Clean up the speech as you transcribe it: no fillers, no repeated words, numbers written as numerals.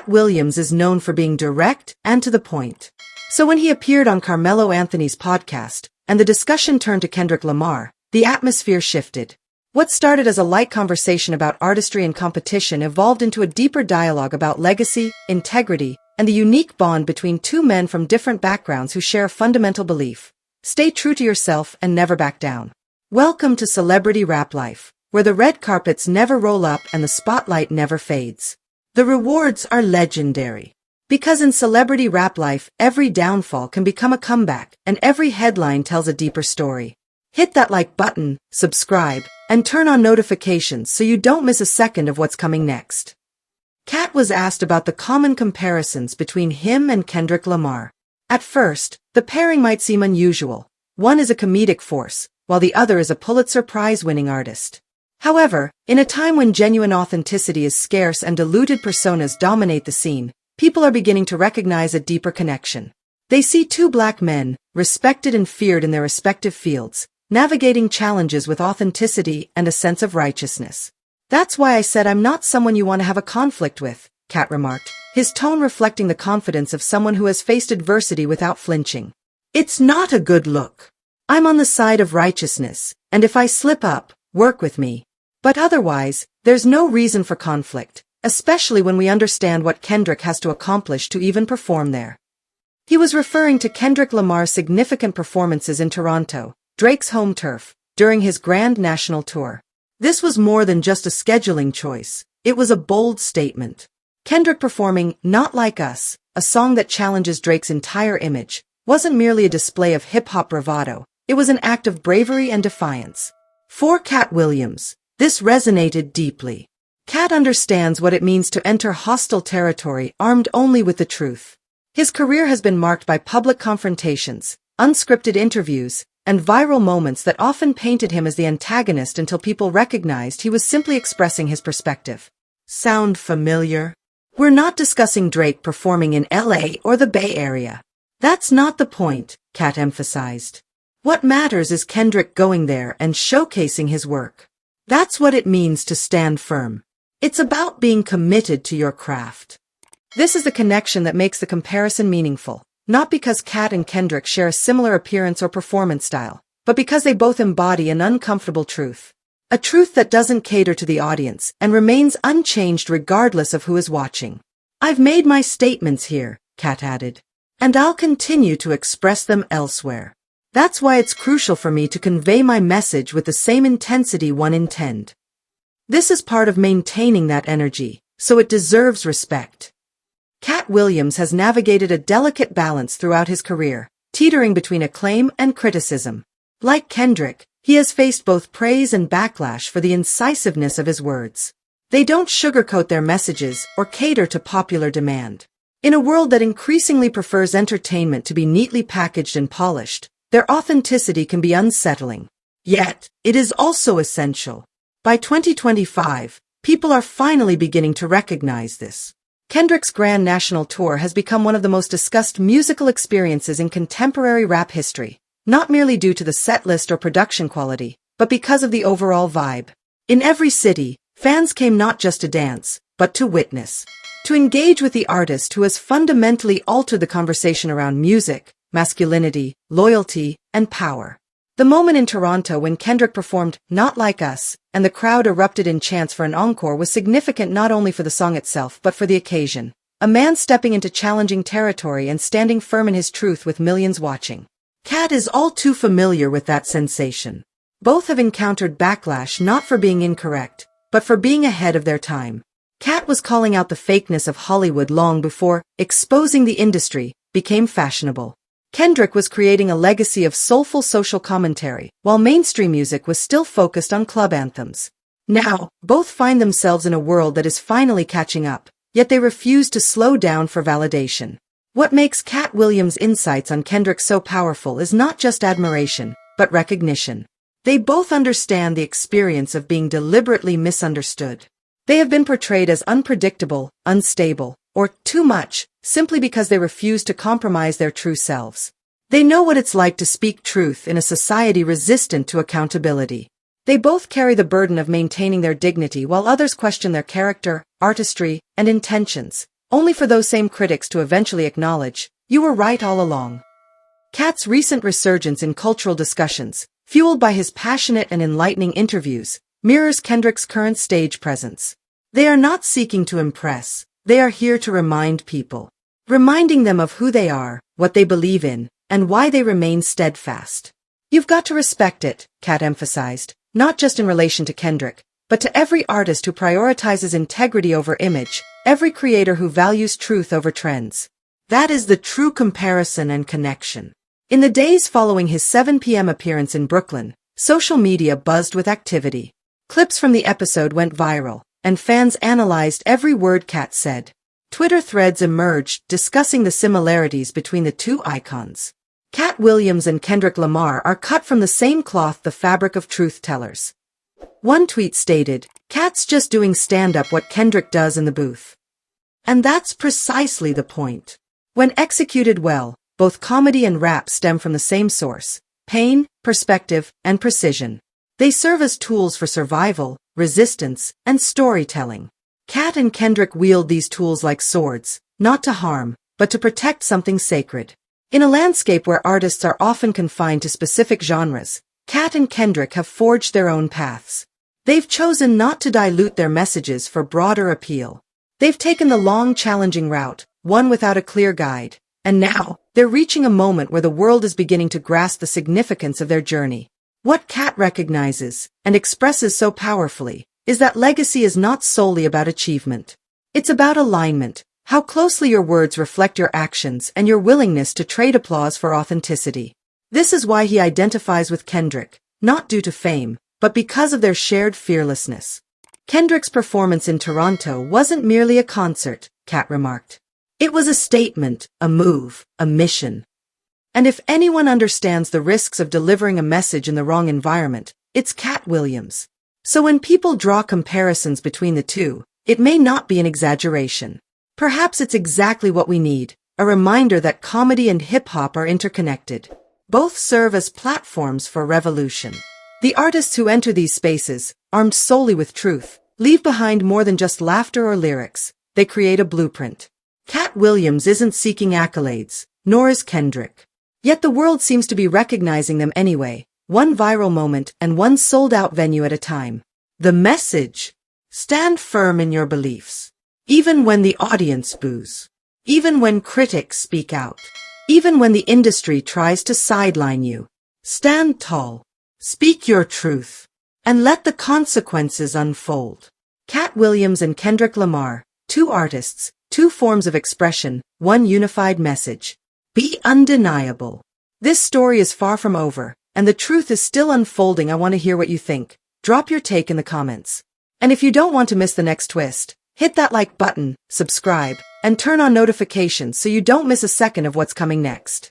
Katt Williams is known for being direct and to the point. So when he appeared on Carmelo Anthony's podcast, and the discussion turned to Kendrick Lamar, the atmosphere shifted. What started as a light conversation about artistry and competition evolved into a deeper dialogue about legacy, integrity, and the unique bond between two men from different backgrounds who share a fundamental belief. Stay true to yourself and never back down. Welcome to Celebrity Rap Life, where the red carpets never roll up and the spotlight never fades. The rewards are legendary. Because in celebrity rap life, every downfall can become a comeback, and every headline tells a deeper story. Hit that like button, subscribe, and turn on notifications so you don't miss a second of what's coming next. Katt was asked about the common comparisons between him and Kendrick Lamar. At first, the pairing might seem unusual. One is a comedic force, while the other is a Pulitzer Prize-winning artist. However, in a time when genuine authenticity is scarce and diluted personas dominate the scene, people are beginning to recognize a deeper connection. They see two black men, respected and feared in their respective fields, navigating challenges with authenticity and a sense of righteousness. That's why I said I'm not someone you want to have a conflict with, Katt remarked, his tone reflecting the confidence of someone who has faced adversity without flinching. It's not a good look. I'm on the side of righteousness, and if I slip up, work with me. But otherwise, there's no reason for conflict, especially when we understand what Kendrick has to accomplish to even perform there. He was referring to Kendrick Lamar's significant performances in Toronto, Drake's home turf, during his grand national tour. This was more than just a scheduling choice, it was a bold statement. Kendrick performing Not Like Us, a song that challenges Drake's entire image, wasn't merely a display of hip-hop bravado, it was an act of bravery and defiance. For Katt Williams, this resonated deeply. Katt understands what it means to enter hostile territory armed only with the truth. His career has been marked by public confrontations, unscripted interviews, and viral moments that often painted him as the antagonist until people recognized he was simply expressing his perspective. Sound familiar? We're not discussing Drake performing in LA or the Bay Area. That's not the point, Katt emphasized. What matters is Kendrick going there and showcasing his work. That's what it means to stand firm. It's about being committed to your craft. This is the connection that makes the comparison meaningful, not because Katt and Kendrick share a similar appearance or performance style, but because they both embody an uncomfortable truth. A truth that doesn't cater to the audience and remains unchanged regardless of who is watching. I've made my statements here, Katt added, and I'll continue to express them elsewhere. That's why it's crucial for me to convey my message with the same intensity one intend. This is part of maintaining that energy, so it deserves respect. Katt Williams has navigated a delicate balance throughout his career, teetering between acclaim and criticism. Like Kendrick, he has faced both praise and backlash for the incisiveness of his words. They don't sugarcoat their messages or cater to popular demand. In a world that increasingly prefers entertainment to be neatly packaged and polished, their authenticity can be unsettling. Yet, it is also essential. By 2025, people are finally beginning to recognize this. Kendrick's grand national tour has become one of the most discussed musical experiences in contemporary rap history, not merely due to the setlist or production quality, but because of the overall vibe. In every city, fans came not just to dance, but to witness. To engage with the artist who has fundamentally altered the conversation around music, masculinity, loyalty, and power. The moment in Toronto when Kendrick performed Not Like Us, and the crowd erupted in chants for an encore was significant not only for the song itself but for the occasion. A man stepping into challenging territory and standing firm in his truth with millions watching. Katt is all too familiar with that sensation. Both have encountered backlash not for being incorrect, but for being ahead of their time. Katt was calling out the fakeness of Hollywood long before exposing the industry became fashionable. Kendrick was creating a legacy of soulful social commentary, while mainstream music was still focused on club anthems. Now, both find themselves in a world that is finally catching up, yet they refuse to slow down for validation. What makes Katt Williams' insights on Kendrick so powerful is not just admiration, but recognition. They both understand the experience of being deliberately misunderstood. They have been portrayed as unpredictable, unstable, or too much, simply because they refuse to compromise their true selves. They know what it's like to speak truth in a society resistant to accountability. They both carry the burden of maintaining their dignity while others question their character, artistry, and intentions. only for those same critics to eventually acknowledge, you were right all along. Katt's recent resurgence in cultural discussions, fueled by his passionate and enlightening interviews, mirrors Kendrick's current stage presence. They are not seeking to impress, they are here to remind people. Reminding them of who they are, what they believe in, and why they remain steadfast. You've got to respect it, Katt emphasized, not just in relation to Kendrick, but to every artist who prioritizes integrity over image, every creator who values truth over trends. That is the true comparison and connection. In the days following his 7 p.m. appearance in Brooklyn, social media buzzed with activity. Clips from the episode went viral, and fans analyzed every word Katt said. Twitter threads emerged discussing the similarities between the two icons. Katt Williams and Kendrick Lamar are cut from the same cloth, the fabric of truth-tellers. One tweet stated, "Katt's just doing stand-up what Kendrick does in the booth." And that's precisely the point. When executed well, both comedy and rap stem from the same source: pain, perspective, and precision. They serve as tools for survival, resistance, and storytelling. Katt and Kendrick wield these tools like swords, not to harm, but to protect something sacred. In a landscape where artists are often confined to specific genres, Katt and Kendrick have forged their own paths. They've chosen not to dilute their messages for broader appeal. They've taken the long, challenging route, one without a clear guide, and now, they're reaching a moment where the world is beginning to grasp the significance of their journey. What Katt recognizes, and expresses so powerfully, is that legacy is not solely about achievement. It's about alignment, how closely your words reflect your actions and your willingness to trade applause for authenticity. This is why he identifies with Kendrick, not due to fame, but because of their shared fearlessness. Kendrick's performance in Toronto wasn't merely a concert, Katt remarked. It was a statement, a move, a mission. And if anyone understands the risks of delivering a message in the wrong environment, it's Katt Williams. So when people draw comparisons between the two, it may not be an exaggeration. Perhaps it's exactly what we need, a reminder that comedy and hip-hop are interconnected. Both serve as platforms for revolution. The artists who enter these spaces, armed solely with truth, leave behind more than just laughter or lyrics. They create a blueprint. Katt Williams isn't seeking accolades, nor is Kendrick. Yet the world seems to be recognizing them anyway, one viral moment and one sold-out venue at a time. The message: stand firm in your beliefs. Even when the audience boos. Even when critics speak out. Even when the industry tries to sideline you. Stand tall. Speak your truth. And let the consequences unfold. Katt Williams and Kendrick Lamar, two artists, two forms of expression, one unified message. Be undeniable. This story is far from over, and the truth is still unfolding. I want to hear what you think. Drop your take in the comments. And if you don't want to miss the next twist, hit that like button, subscribe, and turn on notifications so you don't miss a second of what's coming next.